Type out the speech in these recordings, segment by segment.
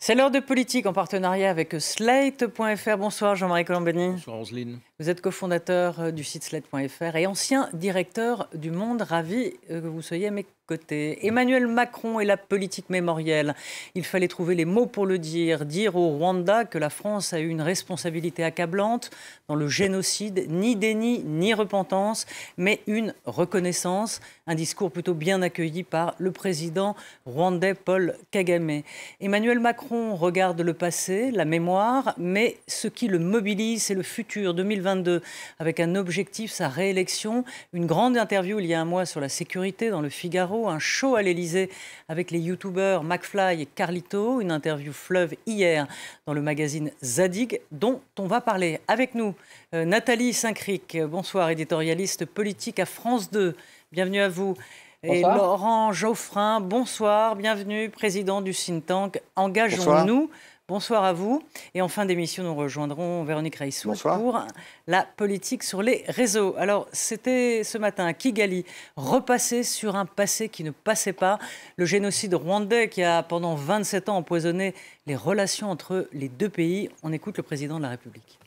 C'est l'heure de politique en partenariat avec Slate.fr. Bonsoir Jean-Marie Colombani. Bonsoir Roselyne. Vous êtes cofondateur du site Slate.fr et ancien directeur du Monde. Ravi que vous soyez à mes côtés. Emmanuel Macron et la politique mémorielle. Il fallait trouver les mots pour le dire. Dire au Rwanda que la France a eu une responsabilité accablante dans le génocide. Ni déni, ni repentance, mais une reconnaissance. Un discours plutôt bien accueilli par le président rwandais Paul Kagame. Emmanuel Macron regarde le passé, la mémoire, mais ce qui le mobilise, c'est le futur 2022, avec un objectif, sa réélection. Une grande interview il y a un mois sur la sécurité dans le Figaro, un show à l'Élysée avec les youtubeurs McFly et Carlito, une interview fleuve hier dans le magazine Zadig, dont on va parler. Avec nous, Nathalie Saint-Cric, bonsoir, éditorialiste politique à France 2. Bienvenue à vous. Et bonsoir. Laurent Geoffrin, bonsoir, bienvenue, président du think tank Engageons-nous. Bonsoir à vous. Et en fin d'émission, nous rejoindrons Véronique Reissou pour la politique sur les réseaux. Alors, c'était ce matin à Kigali, repasser sur un passé qui ne passait pas. Le génocide rwandais qui a pendant 27 ans empoisonné les relations entre les deux pays. On écoute le président de la République.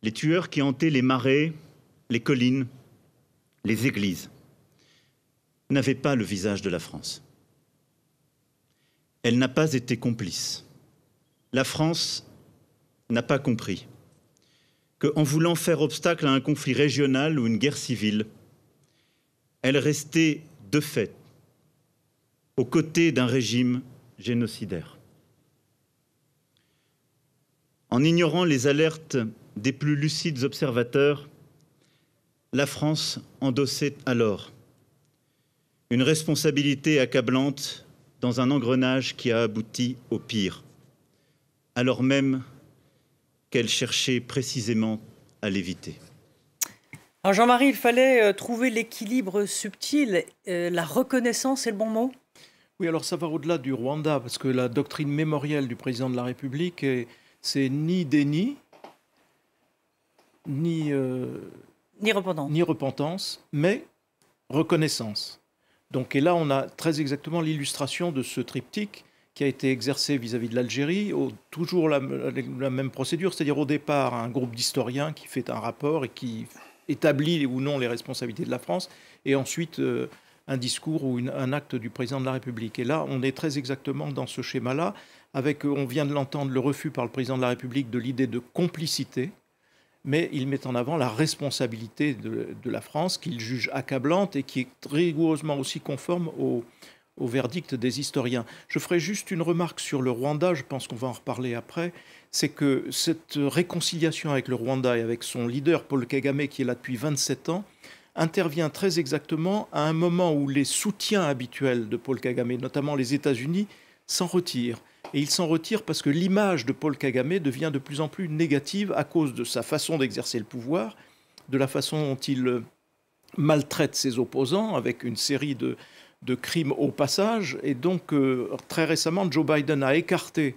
Les tueurs qui hantaient les marais, les collines, les églises n'avaient pas le visage de la France. Elle n'a pas été complice. La France n'a pas compris qu'en voulant faire obstacle à un conflit régional ou une guerre civile, elle restait de fait aux côtés d'un régime génocidaire. En ignorant les alertes des plus lucides observateurs, la France endossait alors une responsabilité accablante dans un engrenage qui a abouti au pire, alors même qu'elle cherchait précisément à l'éviter. Alors Jean-Marie, il fallait trouver l'équilibre subtil. La reconnaissance est le bon mot ? Oui, alors ça va au-delà du Rwanda, parce que la doctrine mémorielle du président de la République, c'est ni déni, ni repentance, mais reconnaissance. Donc, et là, on a très exactement l'illustration de ce triptyque qui a été exercé vis-à-vis de l'Algérie, toujours la même procédure, c'est-à-dire au départ un groupe d'historiens qui fait un rapport et qui établit ou non les responsabilités de la France, et ensuite un discours ou un acte du président de la République. Et là, on est très exactement dans ce schéma-là, avec, on vient de l'entendre, le refus par le président de la République de l'idée de complicité, mais il met en avant la responsabilité de la France, qu'il juge accablante et qui est rigoureusement aussi conforme au verdict des historiens. Je ferai juste une remarque sur le Rwanda, je pense qu'on va en reparler après, c'est que cette réconciliation avec le Rwanda et avec son leader Paul Kagame, qui est là depuis 27 ans, intervient très exactement à un moment où les soutiens habituels de Paul Kagame, notamment les États-Unis, s'en retirent. Et il s'en retire parce que l'image de Paul Kagame devient de plus en plus négative à cause de sa façon d'exercer le pouvoir, de la façon dont il maltraite ses opposants avec une série de crimes au passage. Et donc, très récemment, Joe Biden a écarté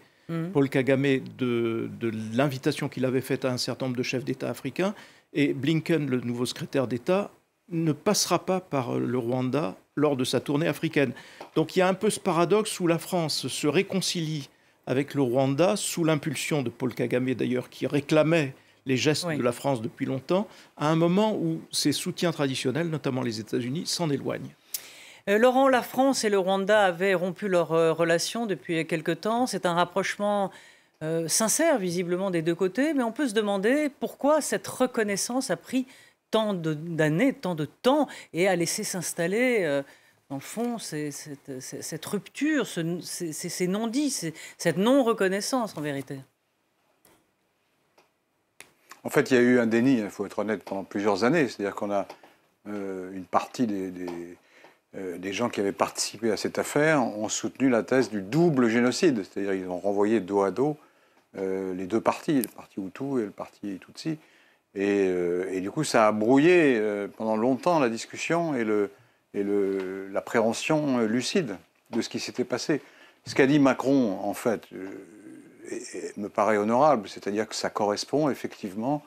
Paul Kagame de l'invitation qu'il avait faite à un certain nombre de chefs d'État africains. Et Blinken, le nouveau secrétaire d'État, ne passera pas par le Rwanda lors de sa tournée africaine. Donc il y a un peu ce paradoxe où la France se réconcilie avec le Rwanda sous l'impulsion de Paul Kagame d'ailleurs, qui réclamait les gestes de la France depuis longtemps, à un moment où ses soutiens traditionnels, notamment les États-Unis, s'en éloignent. Laurent, la France et le Rwanda avaient rompu leurs relations depuis quelque temps. C'est un rapprochement sincère visiblement des deux côtés, mais on peut se demander pourquoi cette reconnaissance a pris tant d'années, tant de temps, et a laissé s'installer, dans le fond, cette rupture, ces non-dits, cette non-reconnaissance, en vérité. En fait, il y a eu un déni, il faut être honnête, pendant plusieurs années. C'est-à-dire qu'on a une partie des gens qui avaient participé à cette affaire ont soutenu la thèse du double génocide. C'est-à-dire qu'ils ont renvoyé dos à dos les deux partis, le parti Hutu et le parti Tutsi. Et du coup, ça a brouillé pendant longtemps la discussion et l'appréhension lucide de ce qui s'était passé. Ce qu'a dit Macron, en fait, me paraît honorable, c'est-à-dire que ça correspond effectivement,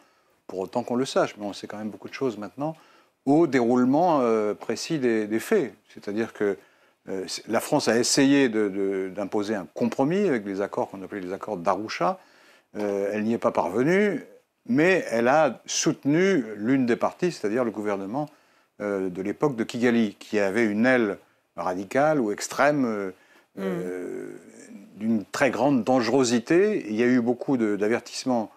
pour autant qu'on le sache, mais on sait quand même beaucoup de choses maintenant, au déroulement précis des faits. C'est-à-dire que la France a essayé d'imposer un compromis avec les accords qu'on appelait les accords d'Arusha. Elle n'y est pas parvenue, mais elle a soutenu l'une des parties, c'est-à-dire le gouvernement de l'époque de Kigali, qui avait une aile radicale ou extrême d'une très grande dangerosité. Il y a eu beaucoup d'avertissements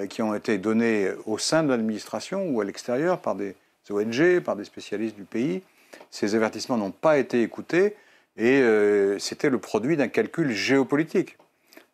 qui ont été donnés au sein de l'administration ou à l'extérieur par des ONG, par des spécialistes du pays. Ces avertissements n'ont pas été écoutés et c'était le produit d'un calcul géopolitique.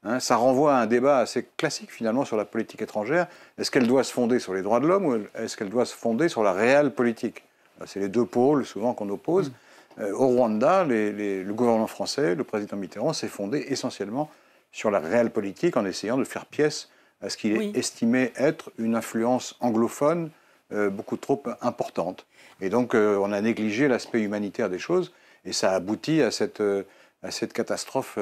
Hein, ça renvoie à un débat assez classique finalement sur la politique étrangère. Est-ce qu'elle doit se fonder sur les droits de l'homme ou est-ce qu'elle doit se fonder sur la réelle politique? C'est les deux pôles souvent qu'on oppose. Au Rwanda, le gouvernement français, le président Mitterrand s'est fondé essentiellement sur la réelle politique en essayant de faire pièce à ce qu'il estimait être une influence anglophone beaucoup trop importante. Et donc on a négligé l'aspect humanitaire des choses et ça a abouti à cette catastrophe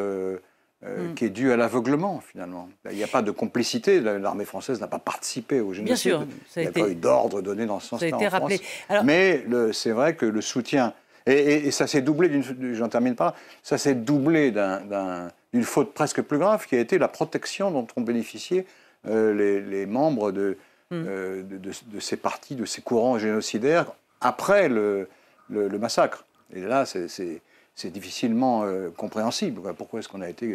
qui est due à l'aveuglement finalement. Il n'y a pas de complicité, l'armée française n'a pas participé au génocide. Bien sûr, il n'y a pas eu d'ordre donné dans ce sens-là en rappelé. France. Alors... Mais c'est vrai que le soutien... Et ça s'est doublé, j'en termine par là, ça s'est doublé d'une faute presque plus grave qui a été la protection dont ont bénéficié les membres de ces partis, de ces courants génocidaires après le massacre. Et là, c'est difficilement compréhensible. Pourquoi est-ce qu'on a été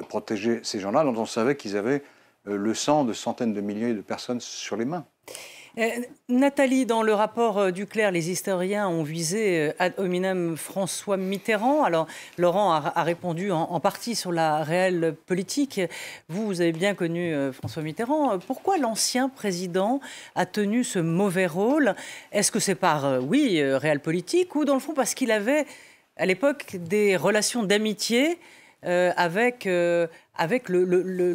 protéger ces gens-là dont on savait qu'ils avaient le sang de centaines de milliers de personnes sur les mains? Nathalie, dans le rapport Duclerc, les historiens ont visé ad hominem François Mitterrand. Alors, Laurent a répondu en partie sur la réelle politique. Vous avez bien connu François Mitterrand. Pourquoi l'ancien président a tenu ce mauvais rôle? Est-ce que c'est par, réelle politique ou dans le fond parce qu'il avait, à l'époque, des relations d'amitié avec le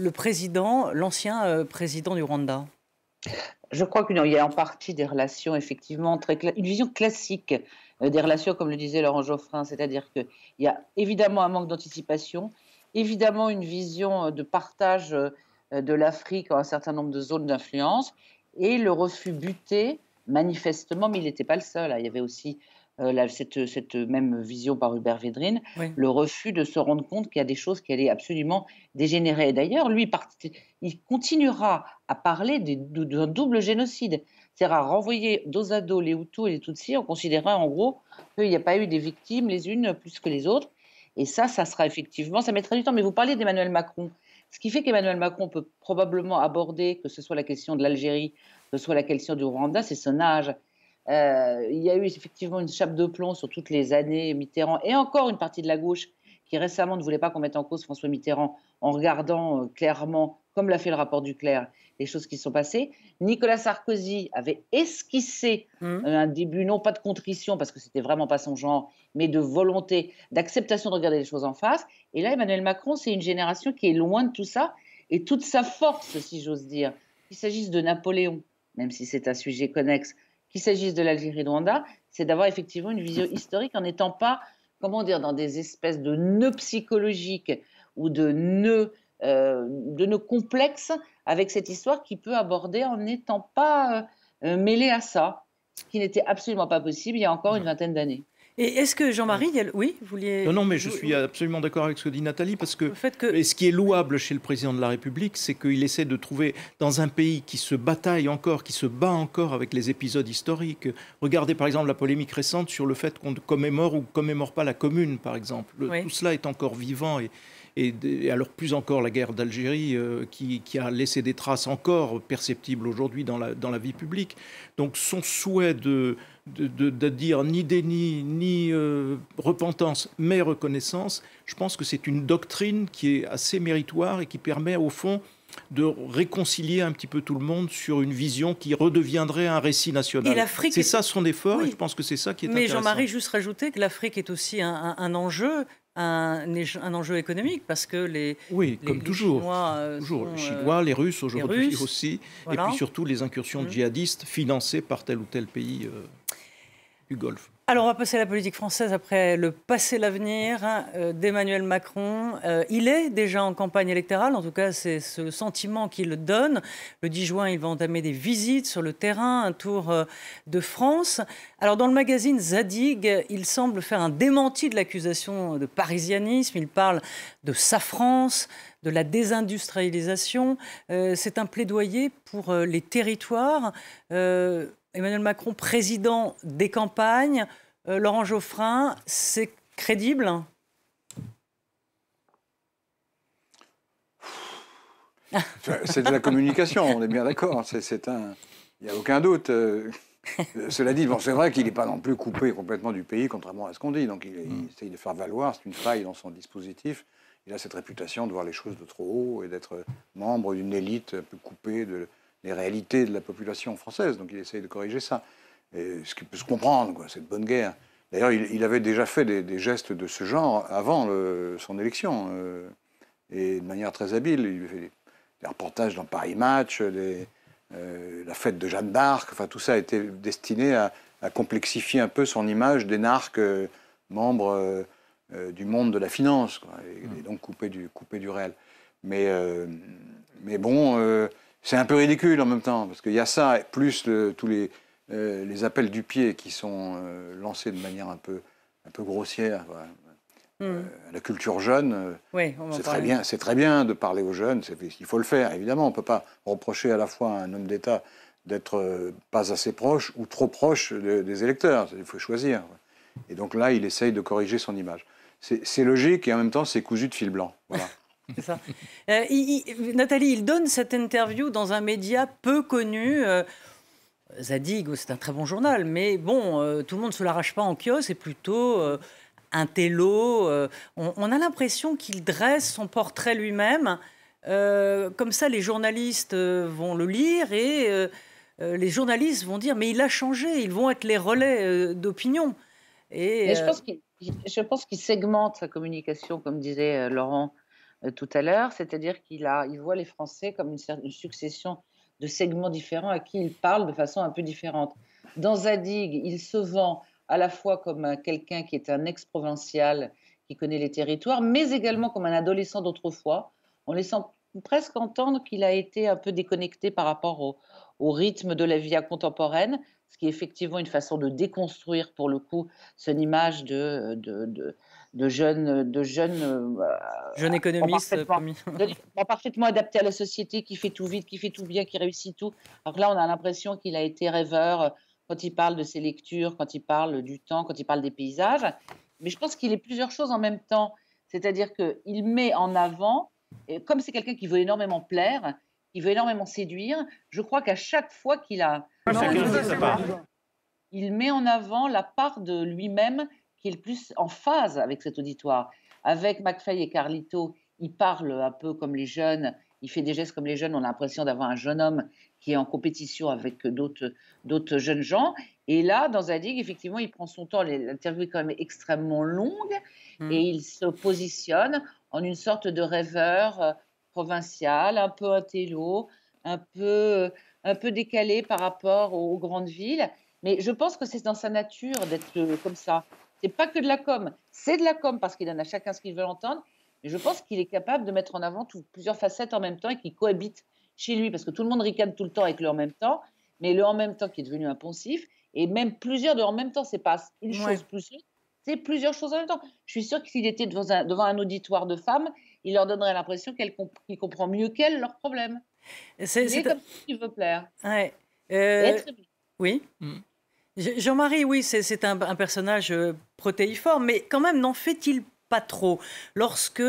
président, l'ancien président du Rwanda? Je crois qu'il y a en partie des relations, effectivement, une vision classique des relations, comme le disait Laurent Geoffrin, c'est-à-dire qu'il y a évidemment un manque d'anticipation, évidemment une vision de partage de l'Afrique en un certain nombre de zones d'influence, et le refus buté, manifestement, mais il n'était pas le seul. Il y avait aussi cette même vision par Hubert Védrine, le refus de se rendre compte qu'il y a des choses qui allaient absolument dégénérer. Et d'ailleurs, lui, il continuera à parler d'un double génocide, c'est-à-dire à renvoyer dos à dos les Hutus et les Tutsis en considérant en gros qu'il n'y a pas eu des victimes les unes plus que les autres. Et ça sera effectivement, ça mettra du temps. Mais vous parlez d'Emmanuel Macron. Ce qui fait qu'Emmanuel Macron peut probablement aborder, que ce soit la question de l'Algérie, que ce soit la question du Rwanda, c'est son âge. Il y a eu effectivement une chape de plomb sur toutes les années Mitterrand et encore une partie de la gauche qui récemment ne voulait pas qu'on mette en cause François Mitterrand en regardant clairement, comme l'a fait le rapport Duclerc, les choses qui se sont passées. Nicolas Sarkozy avait esquissé un début, non pas de contrition parce que c'était vraiment pas son genre, mais de volonté, d'acceptation de regarder les choses en face. Et là, Emmanuel Macron, c'est une génération qui est loin de tout ça et toute sa force, si j'ose dire, qu'il s'agisse de Napoléon, même si c'est un sujet connexe, qu'il s'agisse de l'Algérie, de Rwanda, c'est d'avoir effectivement une vision historique en n'étant pas, comment dire, dans des espèces de nœuds psychologiques ou de nœuds complexes avec cette histoire qui peut aborder en n'étant pas mêlé à ça, ce qui n'était absolument pas possible il y a encore une vingtaine d'années. Et est-ce que Jean-Marie, oui, vous vouliez... Non, mais je suis absolument d'accord avec ce que dit Nathalie, parce que ce qui est louable chez le président de la République, c'est qu'il essaie de trouver, dans un pays qui se bataille encore, qui se bat encore avec les épisodes historiques, regardez par exemple la polémique récente sur le fait qu'on commémore ou commémore pas la Commune, par exemple. Tout cela est encore vivant et alors plus encore la guerre d'Algérie qui a laissé des traces encore perceptibles aujourd'hui dans la vie publique. Donc son souhait de dire ni déni, ni repentance, mais reconnaissance, je pense que c'est une doctrine qui est assez méritoire et qui permet au fond de réconcilier un petit peu tout le monde sur une vision qui redeviendrait un récit national. C'est ça son effort et je pense que c'est ça qui est intéressant. Mais Jean-Marie, juste rajouter que l'Afrique est aussi un enjeu, un enjeu économique parce que les toujours. Les Chinois, les Russes aujourd'hui aussi, voilà. Et puis surtout les incursions djihadistes financées par tel ou tel pays du Golfe. Alors, on va passer à la politique française après le passé, l'avenir d'Emmanuel Macron. Il est déjà en campagne électorale, en tout cas, c'est ce sentiment qu'il donne. Le 10 juin, il va entamer des visites sur le terrain, un tour de France. Alors, dans le magazine Zadig, il semble faire un démenti de l'accusation de parisianisme. Il parle de sa France, de la désindustrialisation. C'est un plaidoyer pour les territoires. Emmanuel Macron, président des campagnes. Laurent Geoffrin, c'est crédible? C'est de la communication, on est bien d'accord. Il n'y a aucun doute. Cela dit, bon, c'est vrai qu'il n'est pas non plus coupé complètement du pays, contrairement à ce qu'on dit. Donc il essaye de faire valoir, c'est une faille dans son dispositif. Il a cette réputation de voir les choses de trop haut et d'être membre d'une élite un peu coupée des réalités de la population française. Donc il essaye de corriger ça. Et ce qui peut se comprendre, quoi, c'est de bonne guerre. D'ailleurs, il avait déjà fait des gestes de ce genre avant son élection, et de manière très habile. Il fait des reportages dans Paris Match, la fête de Jeanne d'Arc, enfin tout ça a été destiné à complexifier un peu son image d'énarque membre du monde de la finance, quoi, et donc coupé du réel. Mais bon, c'est un peu ridicule en même temps, parce qu'il y a ça, plus tous les appels du pied qui sont lancés de manière un peu grossière. Voilà. La culture jeune, oui, c'est très bien de parler aux jeunes, il faut le faire, évidemment. On ne peut pas reprocher à la fois à un homme d'État d'être pas assez proche ou trop proche des électeurs. Il faut choisir. Et donc là, il essaye de corriger son image. C'est logique et en même temps, c'est cousu de fil blanc. Voilà. C'est ça. Nathalie, il donne cette interview dans un média peu connu. Zadig, c'est un très bon journal, mais bon, tout le monde ne se l'arrache pas en kiosque, c'est plutôt un télo. On a l'impression qu'il dresse son portrait lui-même. Comme ça, les journalistes vont le lire et les journalistes vont dire « mais il a changé », ils vont être les relais d'opinion. Et je pense qu'il segmente sa communication, comme disait Laurent tout à l'heure, c'est-à-dire qu'il voit les Français comme une succession de segments différents à qui il parle de façon un peu différente. Dans Zadig, il se vend à la fois comme quelqu'un qui est un ex-provincial, qui connaît les territoires, mais également comme un adolescent d'autrefois. On laissant presque entendre qu'il a été un peu déconnecté par rapport au rythme de la vie contemporaine, ce qui est effectivement une façon de déconstruire, pour le coup, son image de jeune économiste parfaitement adapté à la société, qui fait tout vite, qui fait tout bien, qui réussit tout. Alors là, on a l'impression qu'il a été rêveur quand il parle de ses lectures, quand il parle du temps, quand il parle des paysages. Mais je pense qu'il est plusieurs choses en même temps. C'est-à-dire qu'il met en avant, et comme c'est quelqu'un qui veut énormément plaire, qui veut énormément séduire, je crois qu'à chaque fois qu'il a... il met en avant la part de lui-même qui est le plus en phase avec cet auditoire. Avec McFly et Carlito, il parle un peu comme les jeunes, il fait des gestes comme les jeunes, on a l'impression d'avoir un jeune homme qui est en compétition avec d'autres jeunes gens. Et là, dans Zadig, effectivement, il prend son temps, l'interview est quand même extrêmement longue, et il se positionne en une sorte de rêveur provincial, un peu intello, un peu décalé par rapport aux grandes villes. Mais je pense que c'est dans sa nature d'être comme ça. C'est pas que de la com, c'est de la com parce qu'il donne à chacun ce qu'il veut entendre, mais je pense qu'il est capable de mettre en avant plusieurs facettes en même temps et qui cohabitent chez lui, parce que tout le monde ricane tout le temps avec le en même temps, mais le en même temps qui est devenu un poncif, et même plusieurs de en même temps, c'est pas une chose plus l'autre, c'est plusieurs choses en même temps. Je suis sûre que s'il était devant un auditoire de femmes, il leur donnerait l'impression qu'il comprend mieux qu'elles leurs problèmes. C'est comme ça qu'il veut plaire. Ouais. Oui. Jean-Marie, oui, c'est un personnage protéiforme, mais quand même, n'en fait-il pas trop? Lorsque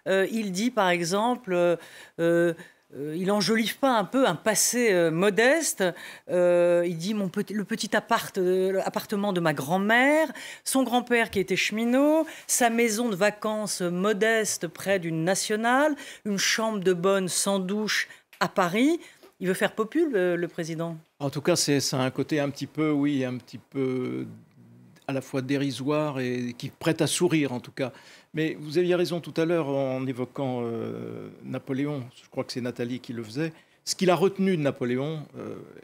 il dit, par exemple, il enjolive pas un peu un passé modeste, il dit le petit appartement de ma grand-mère, son grand-père qui était cheminot, sa maison de vacances modeste près d'une nationale, une chambre de bonne sans douche à Paris. Il veut faire popule, le président? En tout cas, ça a un côté un petit peu à la fois dérisoire et qui prête à sourire, en tout cas. Mais vous aviez raison tout à l'heure en évoquant Napoléon, je crois que c'est Nathalie qui le faisait, Ce qu'il a retenu de Napoléon,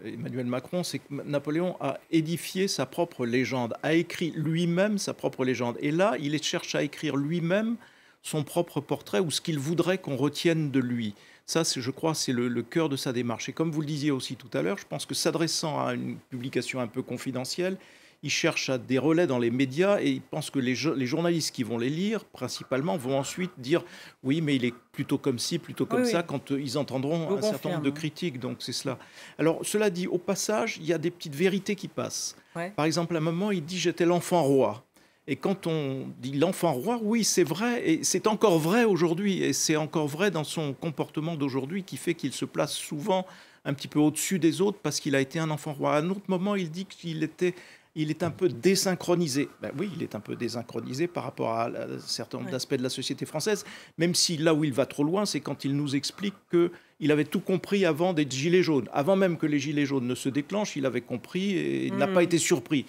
Emmanuel Macron, c'est que Napoléon a édifié sa propre légende, a écrit lui-même sa propre légende. Et là, il cherche à écrire lui-même son propre portrait ou ce qu'il voudrait qu'on retienne de lui. Ça, je crois, c'est le cœur de sa démarche. Et comme vous le disiez aussi tout à l'heure, je pense que s'adressant à une publication un peu confidentielle, il cherche à des relais dans les médias et il pense que les journalistes qui vont les lire, principalement, vont ensuite dire « oui, mais il est plutôt comme ci, plutôt comme ça », quand ils entendront un certain nombre de critiques. Donc c'est cela. Alors, cela dit, au passage, il y a des petites vérités qui passent. Ouais. Par exemple, à un moment, il dit « j'étais l'enfant roi ». Et quand on dit l'enfant roi, oui, c'est vrai, et c'est encore vrai aujourd'hui, et c'est encore vrai dans son comportement d'aujourd'hui qui fait qu'il se place souvent un petit peu au-dessus des autres parce qu'il a été un enfant roi. À un autre moment, il dit qu'il est un peu désynchronisé. Ben oui, il est un peu désynchronisé par rapport à certains aspects de la société française, même si là où il va trop loin, c'est quand il nous explique qu'il avait tout compris avant des gilets jaunes. Avant même que les gilets jaunes ne se déclenchent, il avait compris et il n'a pas été surpris.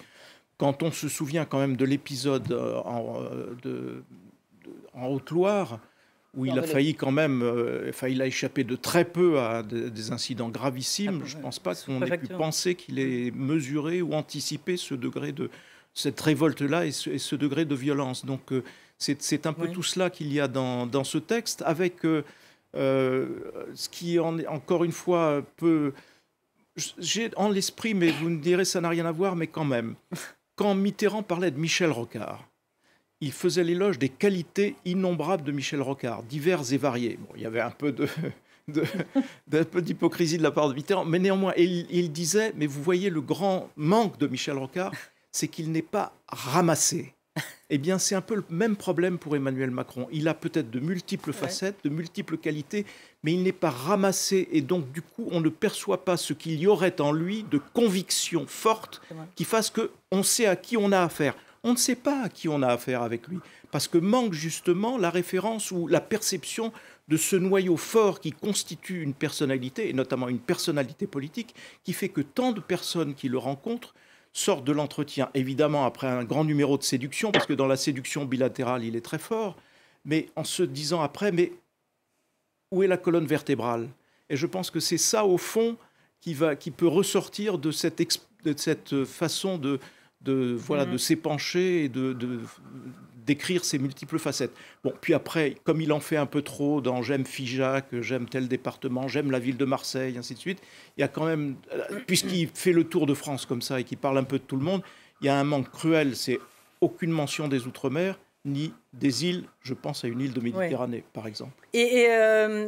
Quand on se souvient quand même de l'épisode en Haute-Loire, où il a failli quand même, il a échappé de très peu à des incidents gravissimes, je ne pense pas qu'on ait pu penser qu'il ait mesuré ou anticipé ce degré de cette révolte-là et ce degré de violence. Donc c'est un peu tout cela qu'il y a dans ce texte, avec ce qui, encore une fois, peut... J'ai en l'esprit, mais vous me direz ça n'a rien à voir, mais quand même... Quand Mitterrand parlait de Michel Rocard, il faisait l'éloge des qualités innombrables de Michel Rocard, diverses et variées. Bon, il y avait un peu d'hypocrisie de la part de Mitterrand, mais néanmoins, il disait, mais vous voyez, le grand manque de Michel Rocard, c'est qu'il n'est pas ramassé. Eh bien, c'est un peu le même problème pour Emmanuel Macron. Il a peut-être de multiples facettes, de multiples qualités, mais il n'est pas ramassé. Et donc, du coup, on ne perçoit pas ce qu'il y aurait en lui de conviction forte qui fasse qu'on sait à qui on a affaire. On ne sait pas à qui on a affaire avec lui, parce que manque justement la référence ou la perception de ce noyau fort qui constitue une personnalité, et notamment une personnalité politique, qui fait que tant de personnes qui le rencontrent sortent de l'entretien, évidemment après un grand numéro de séduction, parce que dans la séduction bilatérale, il est très fort, mais en se disant après, mais où est la colonne vertébrale? Et je pense que c'est ça, au fond, qui peut ressortir de cette façon de s'épancher et d'écrire ses multiples facettes. Bon, puis après, comme il en fait un peu trop dans « j'aime Figeac, j'aime tel département, j'aime la ville de Marseille », ainsi de suite, il y a quand même, puisqu'il fait le tour de France comme ça et qu'il parle un peu de tout le monde, il y a un manque cruel, c'est aucune mention des Outre-mer, ni des îles, je pense à une île de Méditerranée, par exemple. Et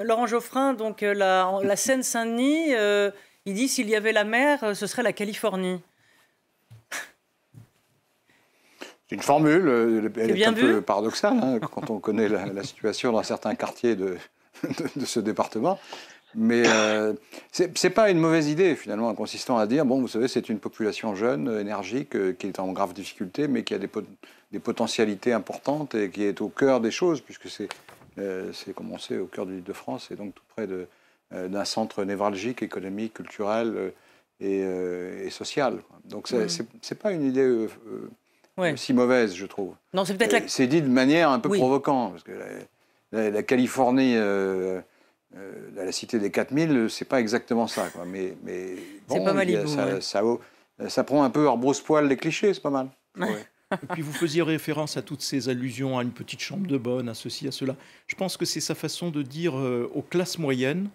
Laurent Geoffrin, donc la Seine-Saint-Denis, il dit s'il y avait la mer, ce serait la Californie. C'est une formule, elle est un peu paradoxale, hein, quand on connaît la situation dans certains quartiers de ce département. Mais c'est pas une mauvaise idée, finalement, consistant à dire, bon, vous savez, c'est une population jeune, énergique, qui est en grave difficulté, mais qui a des potentialités importantes et qui est au cœur des choses, puisque c'est comme on sait, au cœur de l'Île-de-France, et donc tout près d'un centre névralgique, économique, culturel et social. Donc c'est pas une idée... si mauvaise, je trouve. Non, c'est peut-être c'est dit de manière un peu provocante, parce que la Californie, la cité des 4000, c'est pas exactement ça, quoi. Mais bon, c'est pas Malibu, ça prend un peu hors brousse-poil les clichés, c'est pas mal. Et puis vous faisiez référence à toutes ces allusions à une petite chambre de bonne, à ceci, à cela. Je pense que c'est sa façon de dire aux classes moyennes,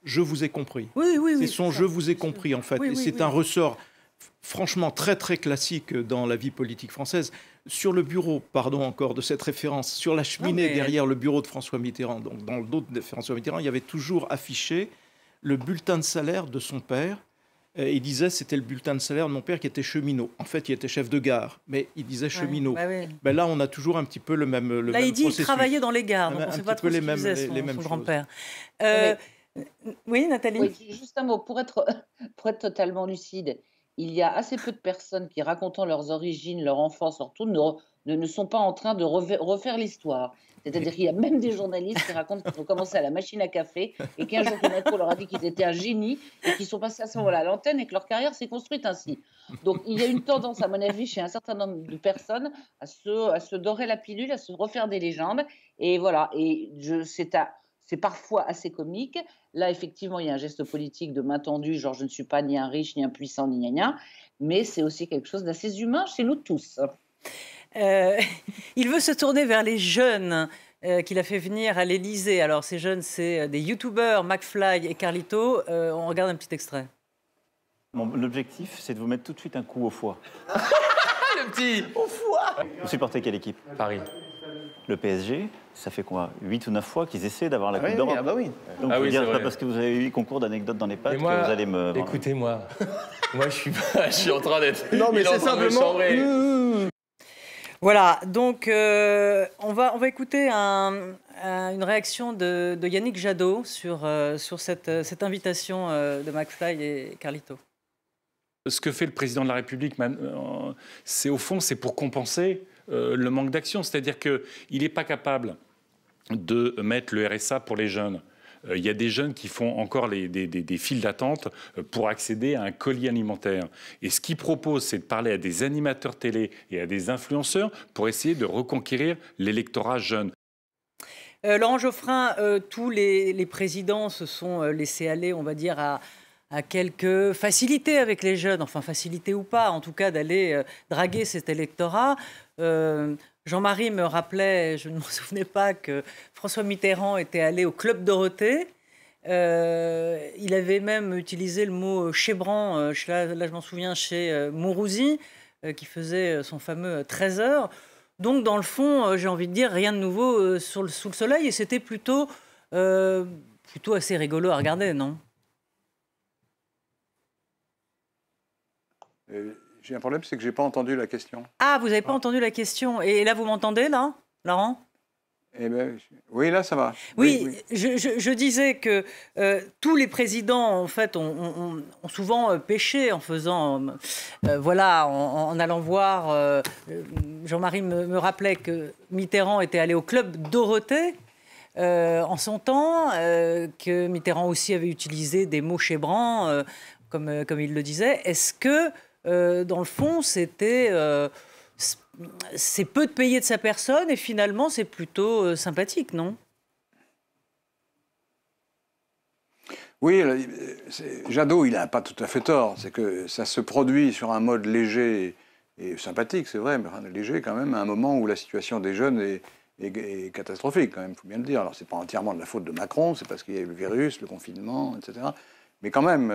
je vous ai compris. C'est son je vous ai compris, en fait. Et c'est un ressort franchement très très classique dans la vie politique française. Sur le bureau, pardon encore de cette référence, sur la cheminée derrière le bureau de François Mitterrand, donc dans le dos de François Mitterrand, il y avait toujours affiché le bulletin de salaire de son père. Il disait c'était le bulletin de salaire de mon père qui était cheminot. En fait, il était chef de gare, mais il disait cheminot. Ben là, on a toujours un petit peu le même processus. Là, il dit qu'il travaillait dans les gares, donc on ne sait pas trop ce qu'il faisait, son grand-père. Oui, Nathalie. Oui, juste un mot, pour être totalement lucide. Il y a assez peu de personnes qui, racontant leurs origines, leur enfance, leur tout, ne sont pas en train de refaire l'histoire. C'est-à-dire qu'il y a même des journalistes qui racontent qu'ils ont commencé à la machine à café et qu'un jour, Monaco leur a dit qu'ils étaient un génie et qu'ils sont passés à ce moment-là à l'antenne et que leur carrière s'est construite ainsi. Donc, il y a une tendance, à mon avis, chez un certain nombre de personnes à se dorer la pilule, à se refaire des légendes. Et voilà. Et c'est à c'est parfois assez comique. Là, effectivement, il y a un geste politique de main tendue, genre je ne suis pas ni un riche, ni un puissant, ni gna gna, mais c'est aussi quelque chose d'assez humain chez nous tous. Il veut se tourner vers les jeunes qu'il a fait venir à l'Élysée. Alors, ces jeunes, c'est des youtubeurs, McFly et Carlito. On regarde un petit extrait. L'objectif, c'est de vous mettre tout de suite un coup au foie. Le petit au foie. Vous supportez quelle équipe? Paris. Le PSG, ça fait quoi 8 ou 9 fois qu'ils essaient d'avoir la Coupe d'Europe. Ah bah oui. Donc, vous dire, c'est pas parce que vous avez eu concours d'anecdotes dans les pattes que vous allez me... Écoutez-moi, moi je suis en train d'être... Non mais c'est simplement... Voilà, donc on va écouter une réaction de Yannick Jadot sur cette invitation de McFly et Carlito. Ce que fait le président de la République, c'est au fond, c'est pour compenser le manque d'action. C'est-à-dire qu'il n'est pas capable de mettre le RSA pour les jeunes. Il y a des jeunes qui font encore des files d'attente pour accéder à un colis alimentaire. Et ce qu'il propose, c'est de parler à des animateurs télé et à des influenceurs pour essayer de reconquérir l'électorat jeune. Laurent Geoffrin, tous les présidents se sont laissés aller, on va dire, à quelques facilités avec les jeunes, enfin facilité ou pas, en tout cas d'aller draguer cet électorat. Jean-Marie me rappelait, je ne me souvenais pas, que François Mitterrand était allé au Club Dorothée. Il avait même utilisé le mot chébrant, là je m'en souviens, chez Mourouzi, qui faisait son fameux 13 heures. Donc dans le fond, j'ai envie de dire, rien de nouveau sous le soleil, et c'était plutôt assez rigolo à regarder, non ? J'ai un problème, c'est que je n'ai pas entendu la question. Ah, vous n'avez pas entendu la question. Et là, vous m'entendez, là, Laurent ? Eh ben, oui, là, ça va. Oui. Je disais que tous les présidents, en fait, ont souvent péché en faisant... en allant voir... Jean-Marie me rappelait que Mitterrand était allé au Club Dorothée en son temps, que Mitterrand aussi avait utilisé des mots chébrants, comme il le disait. Est-ce que... dans le fond, c'est peu de payer de sa personne et finalement, c'est plutôt sympathique, non ? Oui, Jadot, il n'a pas tout à fait tort. C'est que ça se produit sur un mode léger et sympathique, c'est vrai, mais léger quand même, à un moment où la situation des jeunes est catastrophique, quand même, il faut bien le dire. Alors, ce n'est pas entièrement de la faute de Macron, c'est parce qu'il y a eu le virus, le confinement, etc. Mais quand même...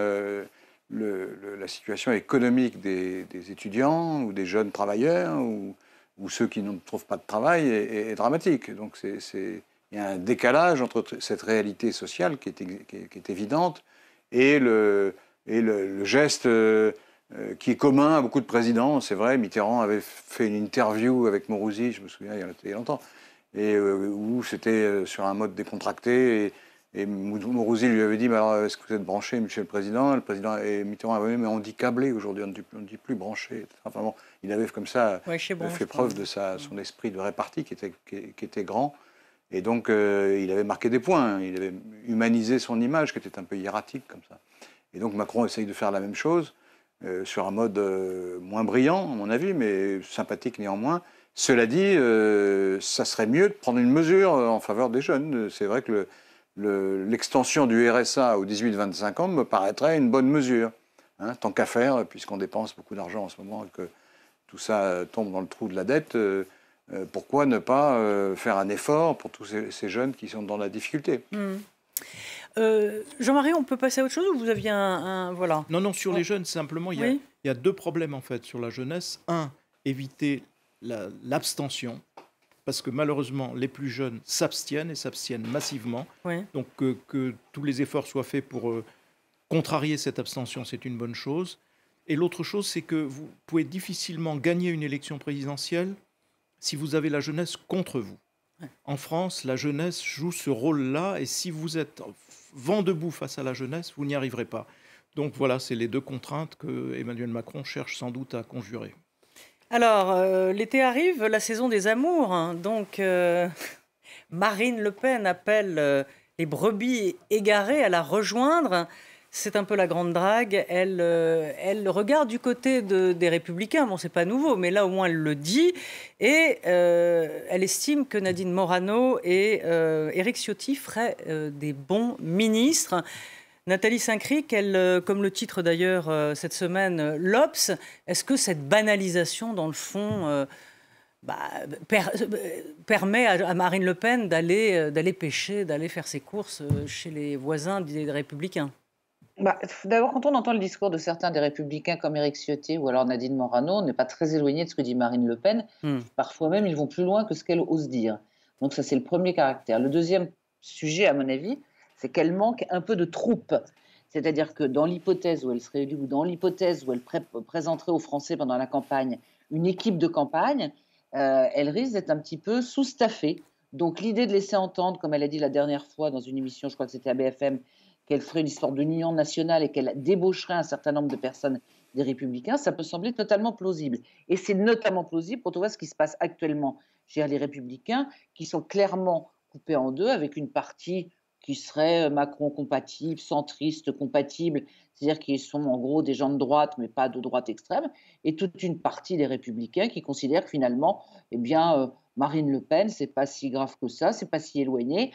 la situation économique des étudiants ou des jeunes travailleurs ou ceux qui ne trouvent pas de travail est dramatique. Donc il y a un décalage entre cette réalité sociale qui est évidente et le geste qui est commun à beaucoup de présidents. C'est vrai, Mitterrand avait fait une interview avec Mourouzi, je me souviens, il y a longtemps, et où c'était sur un mode décontracté. Et Mourouzi lui avait dit, alors, est-ce que vous êtes branché, Monsieur le Président ? Le président et Mitterrand avait dit, mais on dit câblé aujourd'hui, on ne dit plus branché. Enfin bon, il avait comme ça fait preuve de son esprit de répartie qui était grand. Et donc, il avait marqué des points. Il avait humanisé son image, qui était un peu hiératique comme ça. Et donc, Macron essaye de faire la même chose, sur un mode moins brillant, à mon avis, mais sympathique néanmoins. Cela dit, ça serait mieux de prendre une mesure en faveur des jeunes. C'est vrai que l'extension du RSA aux 18-25 ans me paraîtrait une bonne mesure. Hein, tant qu'à faire, puisqu'on dépense beaucoup d'argent en ce moment et que tout ça tombe dans le trou de la dette, pourquoi ne pas faire un effort pour tous ces jeunes qui sont dans la difficulté ? Jean-Marie, on peut passer à autre chose ou vous aviez voilà. Non, sur les jeunes, simplement, il y a deux problèmes en fait sur la jeunesse. Un, éviter l'abstention. Parce que malheureusement, les plus jeunes s'abstiennent et s'abstiennent massivement. Oui. Donc que tous les efforts soient faits pour contrarier cette abstention, c'est une bonne chose. Et l'autre chose, c'est que vous pouvez difficilement gagner une élection présidentielle si vous avez la jeunesse contre vous. Ouais. En France, la jeunesse joue ce rôle-là, et si vous êtes vent debout face à la jeunesse, vous n'y arriverez pas. Donc voilà, c'est les deux contraintes que Emmanuel Macron cherche sans doute à conjurer. Alors, l'été arrive, la saison des amours. Hein. Donc, Marine Le Pen appelle les brebis égarées à la rejoindre. c'est un peu la grande drague. Elle regarde du côté des Républicains. Bon, c'est pas nouveau, mais là, au moins, elle le dit. Et elle estime que Nadine Morano et Éric Ciotti feraient des bons ministres. Nathalie Saint-Cric, comme le titre d'ailleurs cette semaine, l'Obs, est-ce que cette banalisation, dans le fond, permet à Marine Le Pen d'aller pêcher, d'aller faire ses courses chez les voisins des Républicains? D'abord, quand on entend le discours de certains des Républicains comme Éric Ciotti ou alors Nadine Morano, on n'est pas très éloigné de ce que dit Marine Le Pen. Parfois même, ils vont plus loin que ce qu'elle ose dire. Donc ça, c'est le premier caractère. Le deuxième sujet, à mon avis, c'est qu'elle manque un peu de troupe. C'est-à-dire que dans l'hypothèse où elle serait élue ou dans l'hypothèse où elle présenterait aux Français pendant la campagne une équipe de campagne, elle risque d'être un petit peu sous-staffée. Donc l'idée de laisser entendre, comme elle a dit la dernière fois dans une émission, je crois que c'était à BFM, qu'elle ferait une histoire d'union nationale et qu'elle débaucherait un certain nombre de personnes des Républicains, ça peut sembler totalement plausible. Et c'est notamment plausible quand on voit ce qui se passe actuellement chez les Républicains, qui sont clairement coupés en deux, avec une partie qui serait Macron compatible, centriste compatible, c'est-à-dire qu'ils sont en gros des gens de droite, mais pas de droite extrême, et toute une partie des Républicains qui considèrent que finalement, eh bien, Marine Le Pen, c'est pas si grave que ça, c'est pas si éloigné.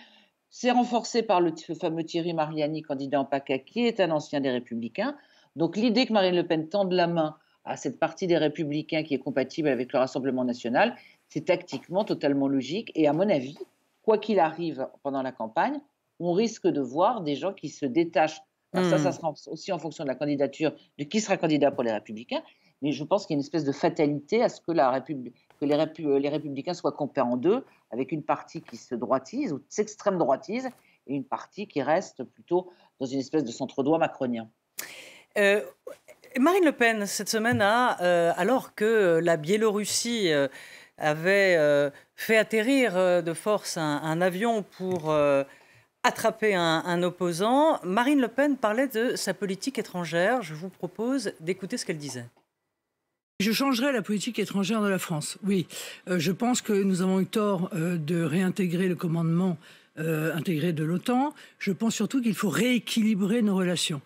C'est renforcé par le fameux Thierry Mariani, candidat en PACA, qui est un ancien des Républicains. Donc l'idée que Marine Le Pen tende la main à cette partie des Républicains qui est compatible avec le Rassemblement national, c'est tactiquement totalement logique. Et à mon avis, quoi qu'il arrive pendant la campagne, on risque de voir des gens qui se détachent. Alors ça sera aussi en fonction de la candidature, de qui sera candidat pour les Républicains. Mais je pense qu'il y a une espèce de fatalité à ce que les Républicains soient coupés en deux, avec une partie qui se droitise ou s'extrême droitise et une partie qui reste plutôt dans une espèce de centre-droit macronien. Marine Le Pen, cette semaine, alors que la Biélorussie avait fait atterrir de force un avion pour attraper un opposant, Marine Le Pen parlait de sa politique étrangère. Je vous propose d'écouter ce qu'elle disait. Je changerai la politique étrangère de la France, oui. Je pense que nous avons eu tort de réintégrer le commandement intégré de l'OTAN. Je pense surtout qu'il faut rééquilibrer nos relations.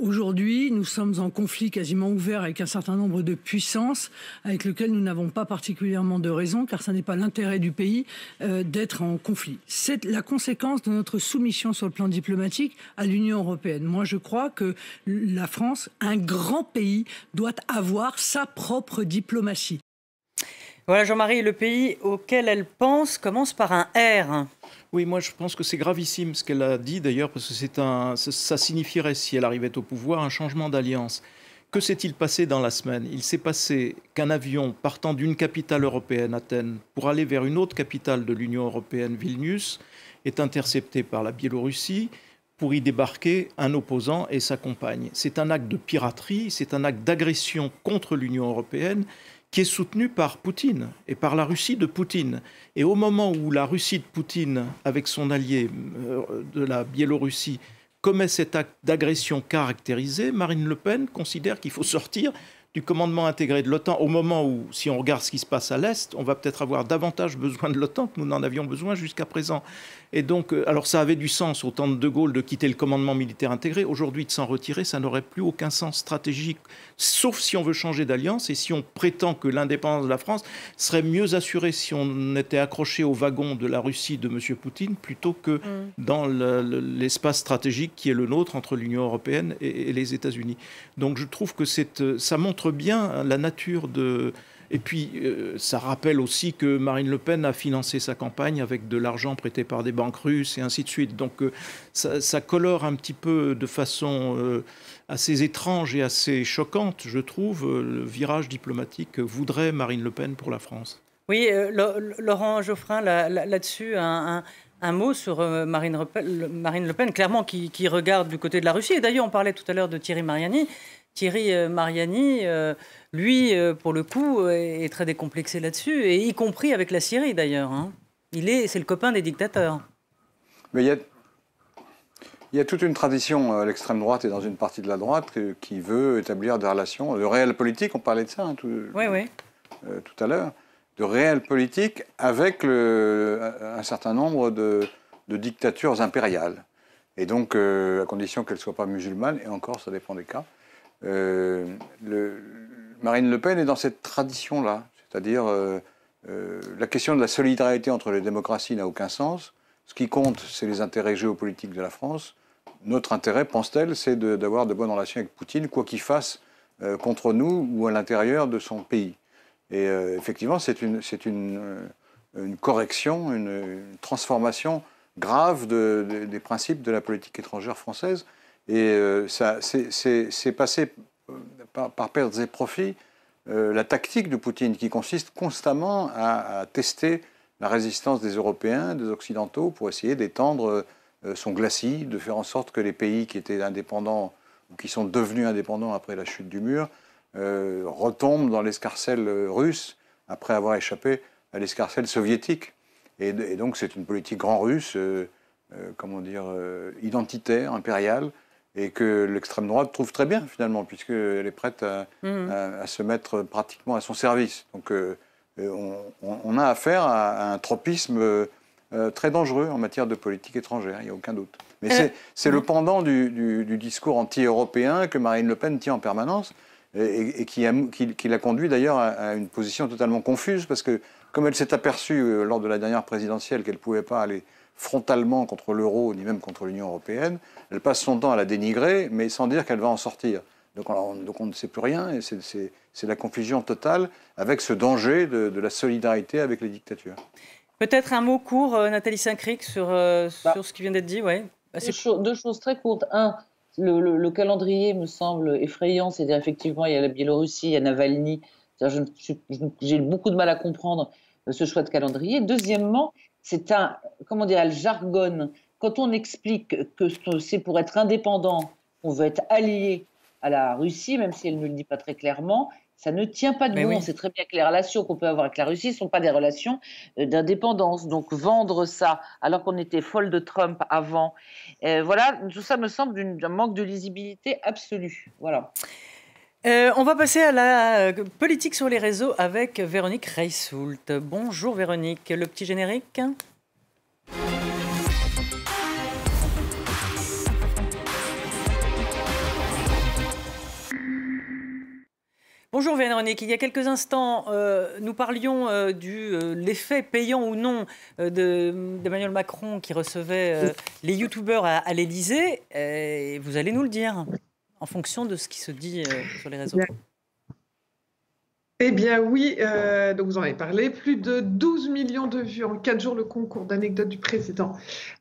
Aujourd'hui, nous sommes en conflit quasiment ouvert avec un certain nombre de puissances avec lesquelles nous n'avons pas particulièrement de raison, car ce n'est pas l'intérêt du pays d'être en conflit. C'est la conséquence de notre soumission sur le plan diplomatique à l'Union européenne. Moi, je crois que la France, un grand pays, doit avoir sa propre diplomatie. Voilà, Jean-Marie, le pays auquel elle pense commence par un R. Oui, moi je pense que c'est gravissime ce qu'elle a dit d'ailleurs, parce que ça signifierait, si elle arrivait au pouvoir, un changement d'alliance. Que s'est-il passé dans la semaine? Il s'est passé qu'un avion partant d'une capitale européenne, Athènes, pour aller vers une autre capitale de l'Union européenne, Vilnius, est intercepté par la Biélorussie pour y débarquer un opposant et sa compagne. C'est un acte de piraterie, c'est un acte d'agression contre l'Union européenne qui est soutenu par Poutine et par la Russie de Poutine. Et au moment où la Russie de Poutine, avec son allié de la Biélorussie, commet cet acte d'agression caractérisé, Marine Le Pen considère qu'il faut sortir du commandement intégré de l'OTAN au moment où, si on regarde ce qui se passe à l'Est, on va peut-être avoir davantage besoin de l'OTAN que nous n'en avions besoin jusqu'à présent. Et donc, alors ça avait du sens au temps de De Gaulle de quitter le commandement militaire intégré. Aujourd'hui, de s'en retirer, ça n'aurait plus aucun sens stratégique, sauf si on veut changer d'alliance et si on prétend que l'indépendance de la France serait mieux assurée si on était accroché au wagon de la Russie de M. Poutine plutôt que dans l'espace stratégique qui est le nôtre entre l'Union européenne et les États-Unis. Donc je trouve que ça montre bien la nature de... Et puis, ça rappelle aussi que Marine Le Pen a financé sa campagne avec de l'argent prêté par des banques russes et ainsi de suite. Donc, ça colore un petit peu de façon assez étrange et assez choquante, je trouve, le virage diplomatique que voudrait Marine Le Pen pour la France. Oui, Laurent Geoffrin, là-dessus, un mot sur Marine Le Pen, clairement, qui regarde du côté de la Russie. Et d'ailleurs, on parlait tout à l'heure de Thierry Mariani. Thierry Mariani, lui, pour le coup, est très décomplexé là-dessus, et y compris avec la Syrie, d'ailleurs. Hein. C'est le copain des dictateurs. Mais il y a toute une tradition à l'extrême droite et dans une partie de la droite qui veut établir des relations, de réel politique, on parlait de ça tout à l'heure, de réel politique avec un certain nombre de dictatures impériales. Et donc, à condition qu'elle ne soit pas musulmane, et encore, ça dépend des cas. Marine Le Pen est dans cette tradition-là. C'est-à-dire, la question de la solidarité entre les démocraties n'a aucun sens. Ce qui compte, c'est les intérêts géopolitiques de la France. Notre intérêt, pense-t-elle, c'est d'avoir de bonnes relations avec Poutine, quoi qu'il fasse contre nous ou à l'intérieur de son pays. Et effectivement, c'est une correction, une transformation grave des principes de la politique étrangère française. Et c'est passé par pertes et profits la tactique de Poutine qui consiste constamment à tester la résistance des Européens, des Occidentaux, pour essayer d'étendre son glacis, de faire en sorte que les pays qui étaient indépendants ou qui sont devenus indépendants après la chute du mur retombent dans l'escarcelle russe après avoir échappé à l'escarcelle soviétique. Et donc c'est une politique grand russe, identitaire, impériale, et que l'extrême droite trouve très bien finalement, puisqu'elle est prête à se mettre pratiquement à son service. Donc on a affaire à un tropisme très dangereux en matière de politique étrangère, il n'y a aucun doute. Mais c'est le pendant du discours anti-européen que Marine Le Pen tient en permanence, et qui l'a conduit d'ailleurs à une position totalement confuse, parce que comme elle s'est aperçue lors de la dernière présidentielle qu'elle ne pouvait pas aller frontalement contre l'euro, ni même contre l'Union européenne, elle passe son temps à la dénigrer, mais sans dire qu'elle va en sortir. Donc on ne sait plus rien, et c'est la confusion totale avec ce danger de la solidarité avec les dictatures. Peut-être un mot court, Nathalie Saint-Cricq, sur ce qui vient d'être dit. Ouais. Deux choses très courtes. Un, le calendrier me semble effrayant, c'est-à-dire effectivement il y a la Biélorussie, il y a Navalny. J'ai beaucoup de mal à comprendre ce choix de calendrier. Deuxièmement, elle jargonne. Quand on explique que c'est pour être indépendant, qu'on veut être allié à la Russie, même si elle ne le dit pas très clairement, ça ne tient pas debout. Oui. On sait très bien que les relations qu'on peut avoir avec la Russie ne sont pas des relations d'indépendance. Donc vendre ça, alors qu'on était folle de Trump avant, voilà, tout ça me semble d'un manque de lisibilité absolue. Voilà. On va passer à la politique sur les réseaux avec Véronique Reissoult. Bonjour Véronique, le petit générique. Bonjour Véronique, il y a quelques instants, nous parlions de l'effet payant ou non d'Emmanuel Macron qui recevait les youtubeurs à l'Élysée. Vous allez nous le dire en fonction de ce qui se dit sur les réseaux. Eh bien oui, donc vous en avez parlé, plus de 12 millions de vues en 4 jours, le concours d'anecdotes du président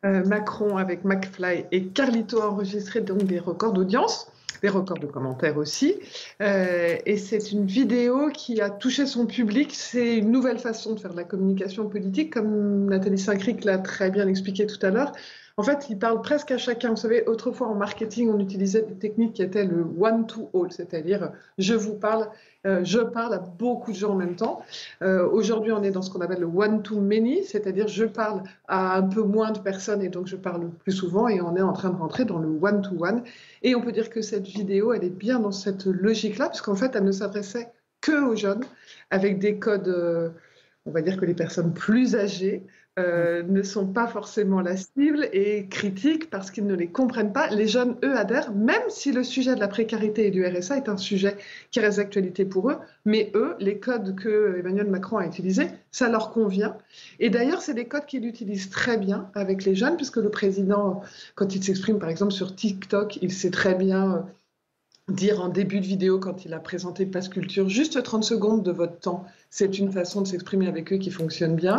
Macron avec McFly et Carlito a enregistré donc des records d'audience, des records de commentaires aussi, et c'est une vidéo qui a touché son public. C'est une nouvelle façon de faire de la communication politique, comme Nathalie Saint-Cricq l'a très bien expliqué tout à l'heure. En fait, il parle presque à chacun. Vous savez, autrefois en marketing, on utilisait des techniques qui étaient le one-to-all, c'est-à-dire je vous parle, je parle à beaucoup de gens en même temps. Aujourd'hui, on est dans ce qu'on appelle le one-to-many, c'est-à-dire je parle à un peu moins de personnes et donc je parle plus souvent, et on est en train de rentrer dans le one-to-one. Et on peut dire que cette vidéo, elle est bien dans cette logique-là, puisqu'en fait, elle ne s'adressait que aux jeunes, avec des codes, on va dire que les personnes plus âgées ne sont pas forcément la cible et critiquent parce qu'ils ne les comprennent pas. Les jeunes, eux, adhèrent, même si le sujet de la précarité et du RSA est un sujet qui reste d'actualité pour eux. Mais eux, les codes que Emmanuel Macron a utilisés, ça leur convient. Et d'ailleurs, c'est des codes qu'il utilise très bien avec les jeunes, puisque le président, quand il s'exprime par exemple sur TikTok, il sait très bien dire en début de vidéo, quand il a présenté Pass Culture, juste 30 secondes de votre temps. C'est une façon de s'exprimer avec eux qui fonctionne bien.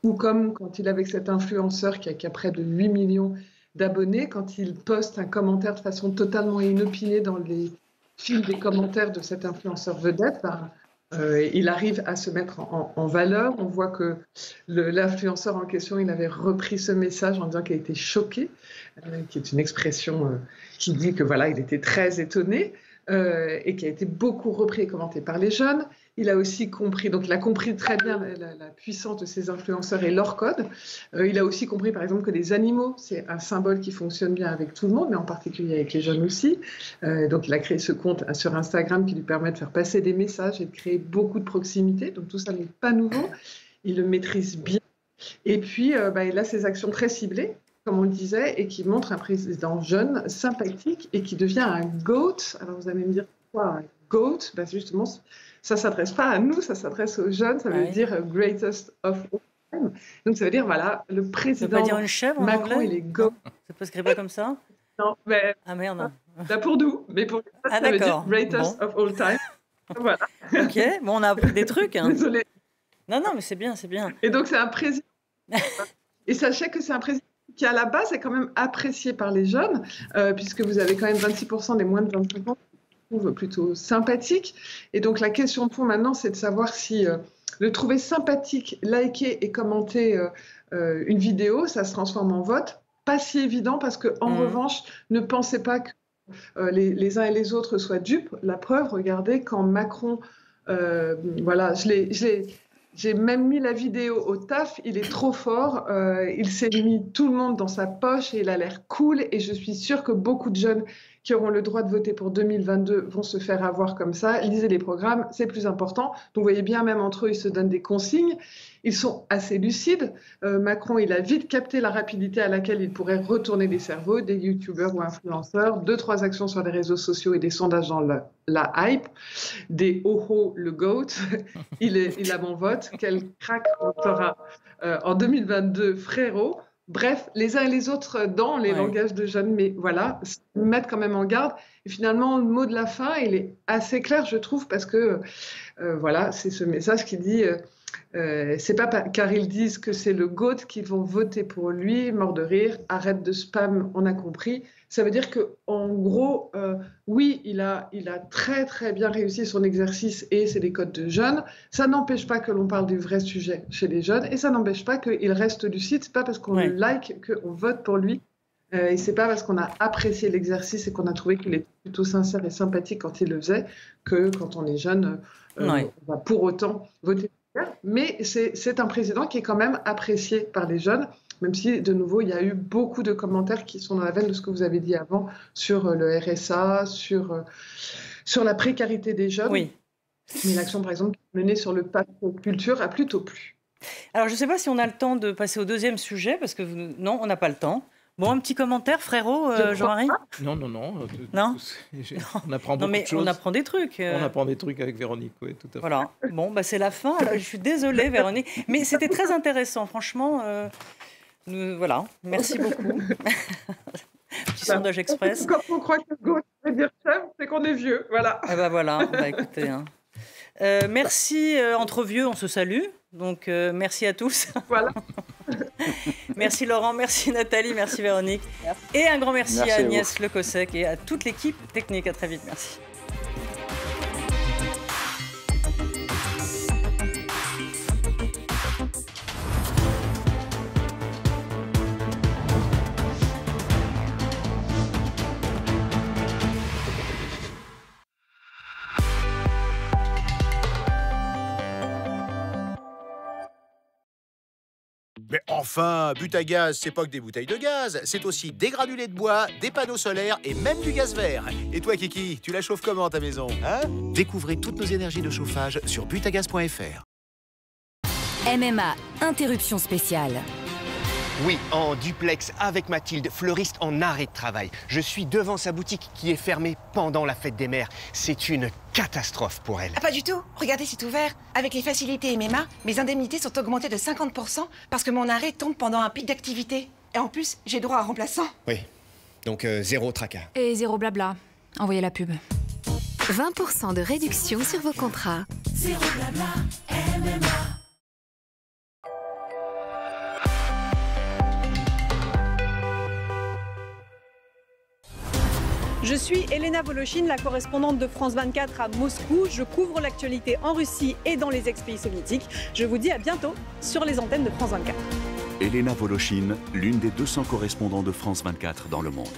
Ou comme quand il est avec cet influenceur qui a près de 8 millions d'abonnés, quand il poste un commentaire de façon totalement inopinée dans les fils des commentaires de cet influenceur vedette, il arrive à se mettre en valeur. On voit que l'influenceur en question, il avait repris ce message en disant qu'il était choqué, qui est une expression qui dit que voilà, il était très étonné, et qui a été beaucoup repris et commenté par les jeunes. Il a aussi compris, donc il a compris très bien la puissance de ces influenceurs et leur code. Il a aussi compris, par exemple, que les animaux, c'est un symbole qui fonctionne bien avec tout le monde, mais en particulier avec les jeunes aussi. Donc il a créé ce compte sur Instagram qui lui permet de faire passer des messages et de créer beaucoup de proximité. Donc tout ça n'est pas nouveau. Il le maîtrise bien. Et puis, il a ses actions très ciblées. comme on le disait, et qui montre un président jeune, sympathique, et qui devient un GOAT. Alors vous allez me dire, quoi, un GOAT? Ben justement, ça ne s'adresse pas à nous, ça s'adresse aux jeunes, ça veut dire greatest of all time. Donc ça veut dire, voilà, le président ça veut pas dire une chèvre en Macron, anglais? il est GOAT. Ça peut se écrire pas comme ça? Non, mais... Ah merde. Ben pour nous, mais pour ça veut dire greatest of all time. Voilà. Ok, bon, on a appris des trucs. Hein. Désolée. Non, mais c'est bien, c'est bien. Et donc c'est un président. Et sachez que c'est un président qui, à la base, est quand même apprécié par les jeunes, puisque vous avez quand même 26% des moins de 25 ans qui le trouvent plutôt sympathique. Et donc, la question de fond maintenant, c'est de savoir si le trouver sympathique, liker et commenter une vidéo, ça se transforme en vote. Pas si évident, parce qu'en revanche, ne pensez pas que les uns et les autres soient dupes. La preuve, regardez, quand Macron... voilà, j'ai même mis la vidéo au taf, il est trop fort, il s'est mis tout le monde dans sa poche et il a l'air cool, et je suis sûre que beaucoup de jeunes qui auront le droit de voter pour 2022 vont se faire avoir comme ça. Lisez les programmes, c'est plus important. Donc vous voyez bien, même entre eux, ils se donnent des consignes. Ils sont assez lucides. Macron, il a vite capté la rapidité à laquelle il pourrait retourner les cerveaux des youtubeurs ou influenceurs. 2-3 actions sur les réseaux sociaux et des sondages dans la hype. Des oh-oh, le GOAT. il a mon vote. Quel crack on fera en 2022, frérot. Bref, les uns et les autres dans les langages de jeunes, mais voilà, mettre quand même en garde. Et finalement, le mot de la fin, il est assez clair, je trouve, parce que voilà, c'est ce message qui dit c'est pas car ils disent que c'est le GOAT qu'ils vont voter pour lui, mort de rire, arrête de spam, on a compris. Ça veut dire qu'en gros, oui, il a très très bien réussi son exercice et c'est des codes de jeunes. Ça n'empêche pas que l'on parle du vrai sujet chez les jeunes et ça n'empêche pas qu'il reste lucide. C'est pas parce qu'on le like qu'on vote pour lui. Et c'est pas parce qu'on a apprécié l'exercice et qu'on a trouvé qu'il était plutôt sincère et sympathique quand il le faisait que quand on est jeune, on va pour autant voter. Mais c'est un président qui est quand même apprécié par les jeunes, même si, de nouveau, il y a eu beaucoup de commentaires qui sont dans la veine de ce que vous avez dit avant sur le RSA, sur la précarité des jeunes. Oui. Mais l'action, par exemple, menée sur le pass culture a plutôt plu. Alors, je ne sais pas si on a le temps de passer au deuxième sujet, parce que non, on n'a pas le temps. Bon, un petit commentaire, frérot, Jean-Marie? Non. Non, on apprend beaucoup de choses. On apprend des trucs. On apprend des trucs avec Véronique, oui, tout à fait. Voilà. Bon, bah, c'est la fin. Alors, je suis désolée, Véronique. Mais c'était très intéressant, franchement. Voilà, merci beaucoup. Petit sondage express. Quand on croit que GOAT veut dire chef, c'est qu'on est vieux, voilà. Ah bah voilà, écoutez. Hein. Merci, entre vieux, on se salue. Donc, merci à tous. Voilà. Merci Laurent, merci Nathalie, merci Véronique. Merci. Et un grand merci à Agnès Lecossec et à toute l'équipe technique. À très vite, merci. Mais enfin, Butagaz, c'est pas que des bouteilles de gaz, c'est aussi des granulés de bois, des panneaux solaires et même du gaz vert. Et toi, Kiki, tu la chauffes comment ta maison, hein? Découvrez toutes nos énergies de chauffage sur butagaz.fr. MMA, interruption spéciale. Oui, en duplex avec Mathilde, fleuriste en arrêt de travail. Je suis devant sa boutique qui est fermée pendant la fête des mères. C'est une catastrophe pour elle. Ah, pas du tout. Regardez, c'est ouvert. Avec les facilités MMA, mes indemnités sont augmentées de 50% parce que mon arrêt tombe pendant un pic d'activité. Et en plus, j'ai droit à un remplaçant. Oui, donc zéro tracas. Et zéro blabla. Envoyez la pub. 20% de réduction sur vos contrats. Zéro blabla, MMA. Je suis Elena Volochine, la correspondante de France 24 à Moscou. Je couvre l'actualité en Russie et dans les ex-pays soviétiques. Je vous dis à bientôt sur les antennes de France 24. Elena Volochine, l'une des 200 correspondants de France 24 dans le monde.